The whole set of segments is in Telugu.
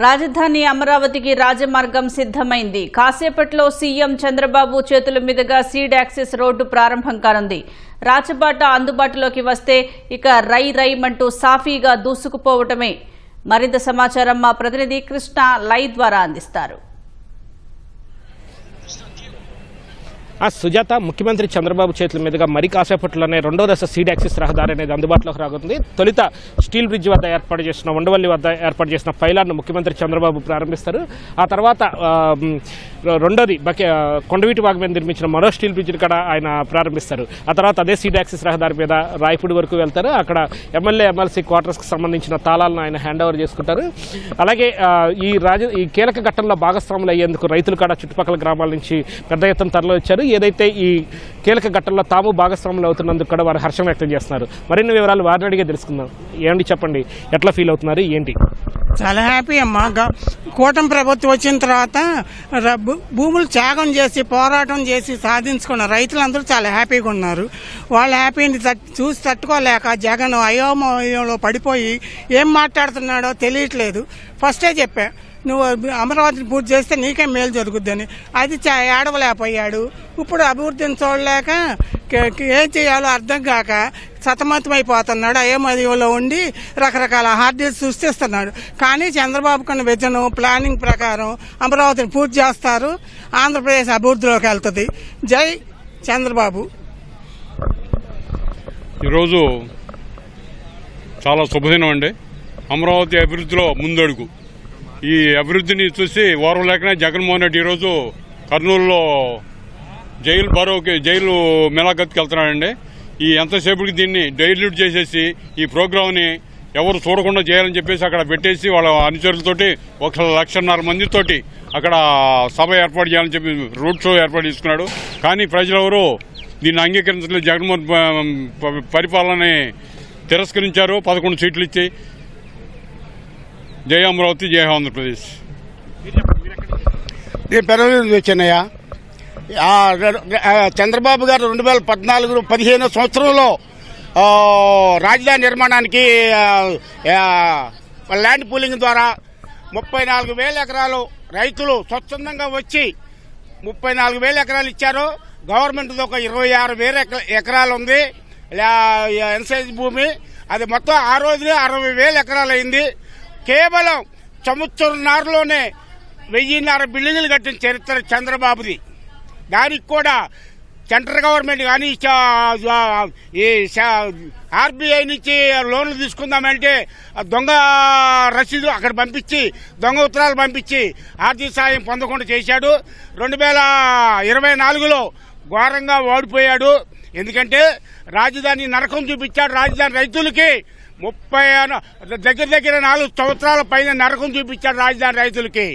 రాజధాని అమరావతికి రాజమార్గం సిద్ధమైంది. కాసేపట్లో సీఎం చంద్రబాబు చేతుల మీదుగా సీడ్ యాక్సెస్ రోడ్డు ప్రారంభం కానుంది. రాచబాట అందుబాటులోకి వస్తే ఇక రైమంటూ సాఫీగా దూసుకుపోవటమే. మరింత సమాచారం మా ప్రతినిధి కృష్ణ లైవ్ ద్వారా అందిస్తారు. సుజాత, ముఖ్యమంత్రి చంద్రబాబు చేతుల మీదుగా మరి కాసేపట్లోనే రెండో దశ సీడ్ యాక్సెస్ రహదారి అనేది అందుబాటులోకి రానుంది. తొలుత స్టీల్ బ్రిడ్జ్ వద్ద ఏర్పాటు చేసిన ఉండవల్లి వద్ద ఏర్పాటు చేసిన పైలాన్ను ముఖ్యమంత్రి చంద్రబాబు ప్రారంభిస్తారు. ఆ తర్వాత రెండోది కొండవీటి వాగు మీద నిర్మించిన మరో స్టీల్ బ్రిడ్జ్ని కూడా ఆయన ప్రారంభిస్తారు. ఆ తర్వాత అదే సీడ్ యాక్సెస్ రహదారి మీద రాయపూడి వరకు వెళ్తారు. అక్కడ ఎమ్మెల్యే ఎమ్మెల్సీ క్వార్టర్స్కి సంబంధించిన తాళాలను ఆయన హ్యాండ్ ఓవర్ చేసుకుంటారు. అలాగే ఈ కీలక ఘట్టంలో భాగస్వాములు అయ్యేందుకు రైతులు కూడా చుట్టుపక్కల గ్రామాల నుంచి పెద్ద ఎత్తున తరలి వచ్చారు. ఏదైతే ఈ కీలక ఘట్టంలో తాము భాగస్వాములు అవుతున్నందుకు కూడా వారు హర్షం వ్యక్తం చేస్తున్నారు. మరిన్ని వివరాలు వారిని అడిగే తెలుసుకుందాం. ఏంటి చెప్పండి, ఎట్లా ఫీల్ అవుతున్నారు, ఏంటి? చాలా హ్యాపీ అమ్మా. కూటమి ప్రభుత్వం వచ్చిన తర్వాత భూములు త్యాగం చేసి పోరాటం చేసి సాధించుకున్న రైతులందరూ చాలా హ్యాపీగా ఉన్నారు. వాళ్ళ హ్యాపీని చూసి తట్టుకోలేక జగన్ అయోమయంలో పడిపోయి ఏం మాట్లాడుతున్నాడో తెలియట్లేదు. ఫస్టే చెప్పా, నువ్వు అమరావతిని పూర్తి చేస్తే నీకే మేలు జరుగుద్దని. అది ఏడవలేకపోయాడు. ఇప్పుడు అభివృద్ధిని చూడలేక ఏం చేయాలో అర్థం కాక సతమతమైపోతున్నాడు. అయోమయంలో ఉండి రకరకాల హార్డీస్ సృష్టిస్తున్నాడు. కానీ చంద్రబాబు కన్నా విజన్ ప్లానింగ్ ప్రకారం అమరావతిని పూర్తి చేస్తారు. ఆంధ్రప్రదేశ్ అభివృద్ధిలోకి వెళ్తుంది. జై చంద్రబాబు. ఈరోజు చాలా శుభదినం అండి. అమరావతి అభివృద్ధిలో ముందడుగు. ఈ అభివృద్ధిని చూసి ఓర్వలేకనే జగన్మోహన్ రెడ్డి ఈరోజు కర్నూలులో జైలు మెలాగత్కి వెళ్తున్నాడండి. ఈ ఎంతసేపటికి దీన్ని డైల్యూట్ చేసేసి ఈ ప్రోగ్రామ్ని ఎవరు చూడకుండా చేయాలని చెప్పేసి అక్కడ పెట్టేసి వాళ్ళ అనుచరులతోటి 1,50,000 మందితోటి అక్కడ సభ ఏర్పాటు చేయాలని చెప్పి రోడ్ షో ఏర్పాటు చేసుకున్నాడు. కానీ ప్రజలెవరూ దీన్ని అంగీకరించలేదు. జగన్మోహన్ పరిపాలనని తిరస్కరించారు. 11 సీట్లు ఇచ్చి. జై అమరావతి, జై ఆంధ్రప్రదేశ్. నేను పెరవలి వచ్చానయ్యా. చంద్రబాబు గారు 2014-15 సంవత్సరంలో రాజధాని నిర్మాణానికి ల్యాండ్ పూలింగ్ ద్వారా 34,000 ఎకరాలు రైతులు స్వచ్ఛందంగా వచ్చి 34,000 ఎకరాలు ఇచ్చారు. గవర్నమెంట్ ఒక 26,000 ఎకరాలు ఉంది ఎన్సైజ్ భూమి. అది మొత్తం ఆ రోజునే 60,000 ఎకరాలు అయింది. కేవలం సంవత్సరంన్నరలోనే 1,000 బిల్డింగులు కట్టిన చరిత్ర చంద్రబాబుది. దానికి కూడా సెంట్రల్ గవర్నమెంట్ కానీ ఈ ఆర్బీఐ నుంచి లోన్లు తీసుకుందామంటే దొంగ రసీదు అక్కడ పంపించి దొంగ ఉత్తరాలు పంపించి ఆర్థిక సాయం పొందకుండా చేశాడు. 2024లో ఘోరంగా ఓడిపోయాడు. ఎందుకంటే రాజధాని నరకం చూపించాడు. రాజధాని రైతులకి 30 దగ్గర 4 సంవత్సరాల పైన నరకం చూపించాడు రాజధాని రైతులకి.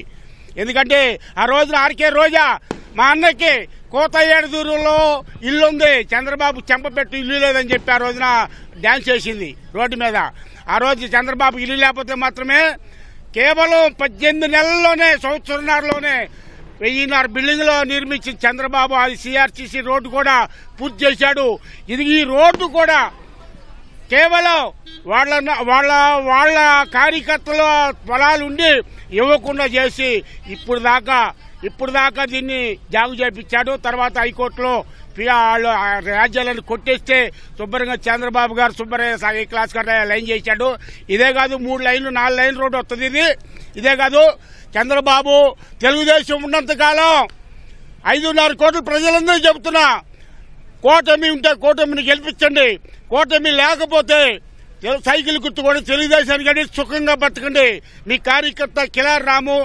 ఎందుకంటే ఆ రోజున ఆర్కే రోజా మా అన్నకి కోతయ్యేడు దూరంలో ఇల్లు ఉంది, చంద్రబాబు చెంపపెట్టు ఇల్లు లేదని చెప్పి ఆ రోజున డ్యాన్స్ చేసింది రోడ్డు మీద. ఆ రోజు చంద్రబాబు ఇల్లు లేకపోతే మాత్రమే కేవలం 18 నెలల్లోనే సంవత్సరంన్నరలోనే 1,000 బిల్డింగ్లు నిర్మించిన చంద్రబాబు అది సిఆర్సీసీ రోడ్డు కూడా పూర్తి చేశాడు. ఇది ఈ రోడ్డు కూడా కేవలం వాళ్ళ కార్యకర్తల పొలాలు ఉండి ఇవ్వకుండా చేసి ఇప్పుడు దాకా దీన్ని జాగు చేపించాడు. తర్వాత హైకోర్టులో రాజ్యాలను కొట్టేస్తే శుభ్రంగా చంద్రబాబు గారు శుభ్రంగా క్లాస్ లైన్ చేశాడు. ఇదే కాదు 3 లైన్లు 4 లైన్ రోడ్డు వస్తుంది. ఇదే కాదు చంద్రబాబు తెలుగుదేశం ఉన్నంతకాలం 5.5 కోట్ల ప్రజలందరూ చెబుతున్నా, కూటమి ఉంటే కూటమిని గెలిపించండి, కూటమి లేకపోతే సైకిల్ గుర్తుకొని తెలుగుదేశానికి కానీ సుఖంగా బతకండి. మీ కార్యకర్త కిలార్ రాము,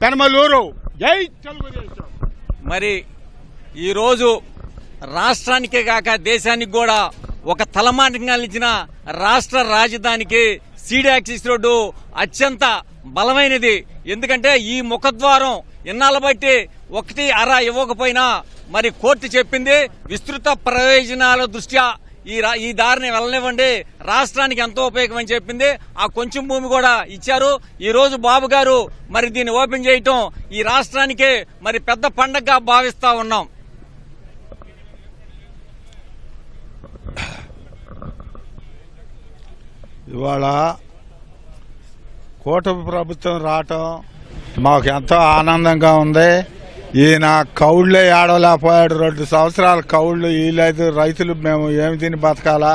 పెనమలూరు. జై తెలుగుదేశం. మరి ఈరోజు రాష్ట్రానికే కాక దేశానికి కూడా ఒక తలమాటంగా నిలిచిన రాష్ట్ర రాజధానికి సీడ్ యాక్సిస్ రోడ్డు అత్యంత బలమైనది. ఎందుకంటే ఈ ముఖద్వారం ఇన్నాళ్ళ బట్టి 1 ఇవ్వకపోయినా మరి కోర్టు చెప్పింది విస్తృత ప్రయోజనాల దృష్ట్యా ఈ దారిని వెళ్ళనివ్వండి, రాష్ట్రానికి ఎంతో ఉపయోగం అని చెప్పింది. ఆ కొంచెం భూమి కూడా ఇచ్చారు. ఈ రోజు బాబు గారు మరి దీన్ని ఓపెన్ చేయటం ఈ రాష్ట్రానికే మరి పెద్ద పండగగా భావిస్తా ఉన్నాం. ఇవాళ కూటమి ప్రభుత్వం రావటం మాకు ఎంతో ఆనందంగా ఉంది. ఈయన కౌళ్ళే ఆడలేకపోయాడు. 2 సంవత్సరాల కౌళ్ళు వీలేదు. రైతులు మేము ఏమి తిని బతకాలా?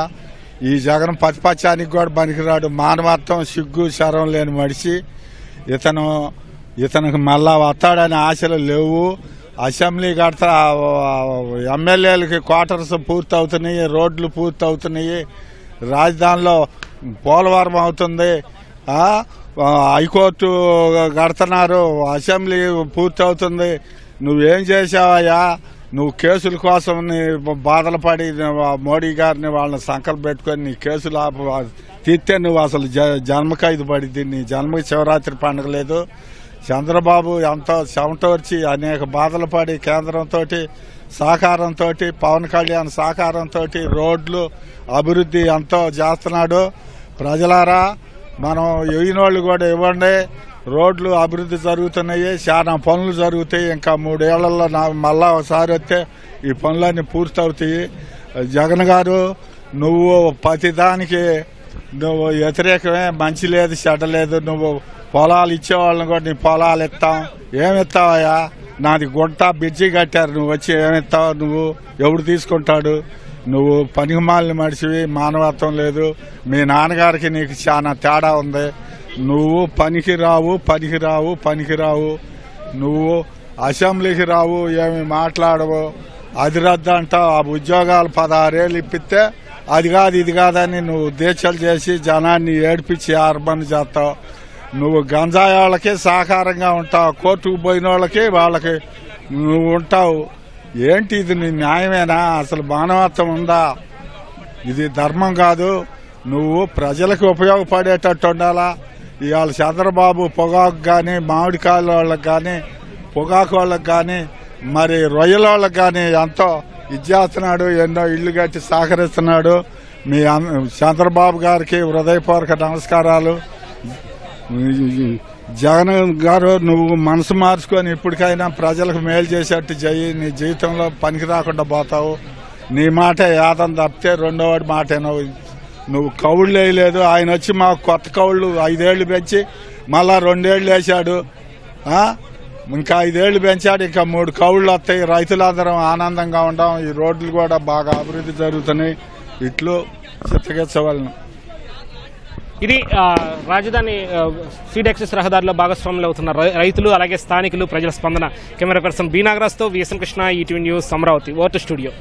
ఈ జగన్ ప్రతిపక్షానికి కూడా పనికిరాడు. మానవత్వం సిగ్గు శరం లేని మనిషి. ఇతనికి మళ్ళా వస్తాడనే ఆశలు లేవు. అసెంబ్లీ కడతా, ఎమ్మెల్యేలకి క్వార్టర్స్ పూర్తవుతున్నాయి, రోడ్లు పూర్తవుతున్నాయి, రాజధానిలో పోలవరం అవుతుంది, హైకోర్టు కడుతున్నారు, అసెంబ్లీ పూర్తవుతుంది. నువ్వేం చేసావయ్యా? నువ్వు కేసుల కోసం నీ బాధలు పడి మోడీ గారిని వాళ్ళని సంకల్పం పెట్టుకొని నీ కేసులు తీర్తే నువ్వు అసలు జన్మఖైదు పడిద్ది. నీ జన్మకి శివరాత్రి పండుగ లేదు. చంద్రబాబు ఎంతో చెమటోర్చి అనేక బాధలు పడి కేంద్రంతో సహకారంతో, పవన్ కళ్యాణ్ సహకారంతో రోడ్లు అభివృద్ధి ఎంతో చేస్తున్నాడు. ప్రజలారా, మనం ఇవ్వనోళ్ళు కూడా ఇవ్వండి. రోడ్లు అభివృద్ధి జరుగుతున్నాయి, చాలా పనులు జరుగుతాయి. ఇంకా 3 ఏళ్లలో మళ్ళా ఒకసారి వస్తే ఈ పనులన్నీ పూర్తవుతాయి. జగన్ గారు, నువ్వు ప్రతిదానికి నువ్వు వ్యతిరేకమే. మంచి లేదు, చెడ్డ లేదు. నువ్వు పొలాలు ఇచ్చేవాళ్ళని కూడా నీ పొలాలు ఇస్తాం. ఏమిస్తావయ్యా? నాది గుంట బ్రిడ్జి కట్టారు, నువ్వు వచ్చి ఏమిస్తావు? నువ్వు ఎవడు తీసుకుంటాడు? నువ్వు పనికిమాలిన మనిషివి, మానవత్వం లేదు. మీ నాన్నగారికి నీకు చాలా తేడా ఉంది. నువ్వు పనికి రావు. నువ్వు అసెంబ్లీకి రావు, ఏమి మాట్లాడవు. అది రద్దు అంటావు. ఆ ఉద్యోగాలు 16 ఏళ్ళు ఇప్పిస్తే అది కాదు ఇది కాదని నువ్వు దీక్షలు చేసి జనాన్ని ఏడిపించి ఆర్మని చేస్తావు. నువ్వు గంజాయి వాళ్ళకి సహకారంగా ఉంటావు. కోర్టుకు పోయిన వాళ్ళకి నువ్వు ఉంటావు. ఏంటి ఇది? నీ న్యాయమేనా? అసలు మానవత్వం ఉందా? ఇది ధర్మం కాదు. నువ్వు ప్రజలకు ఉపయోగపడేటట్టు ఉండాలా. ఇవాళ చంద్రబాబు పొగాకు కానీ, మామిడికాయల వాళ్ళకి కానీ, పొగాకు వాళ్ళకి కానీ, మరి రొయ్యల వాళ్ళకి కానీ ఎంతో ఇచ్చేస్తున్నాడు. ఎన్నో ఇళ్లు కట్టి సహకరిస్తున్నాడు. మీ చంద్రబాబు గారికి హృదయపూర్వక నమస్కారాలు. జగన్ గారు, నువ్వు మనసు మార్చుకొని ఇప్పటికైనా ప్రజలకు మేలు చేసేట్టు చెయ్యి. నీ జీవితంలో పనికి రాకుండా పోతావు. నీ మాట యాదం తప్పితే రెండోవాడి మాటేనో. నువ్వు కౌళ్ళు వేయలేదు. ఆయన వచ్చి మాకు కొత్త కౌళ్ళు 5 ఏళ్లు పెంచి మళ్ళా 2 ఏళ్లు వేశాడు. ఇంకా 5 ఏళ్లు పెంచాడు. ఇంకా 3 కౌళ్ళు వస్తాయి. రైతులందరం ఆనందంగా ఉండాం. ఈ రోడ్లు కూడా బాగా అభివృద్ధి జరుగుతున్నాయి. ఇట్లు చిత్తగించవలను. ఇది రాజధాని సీడ్ యాక్సెస్ రహదారిలో భాగస్వాములు అవుతున్న రైతులు, అలాగే స్థానికులు, ప్రజల స్పందన. కెమెరా పర్సన్ బి నాగరాజ్తో VSN Krishna, ETV news, Amaravati. ఓటు స్టూడియో.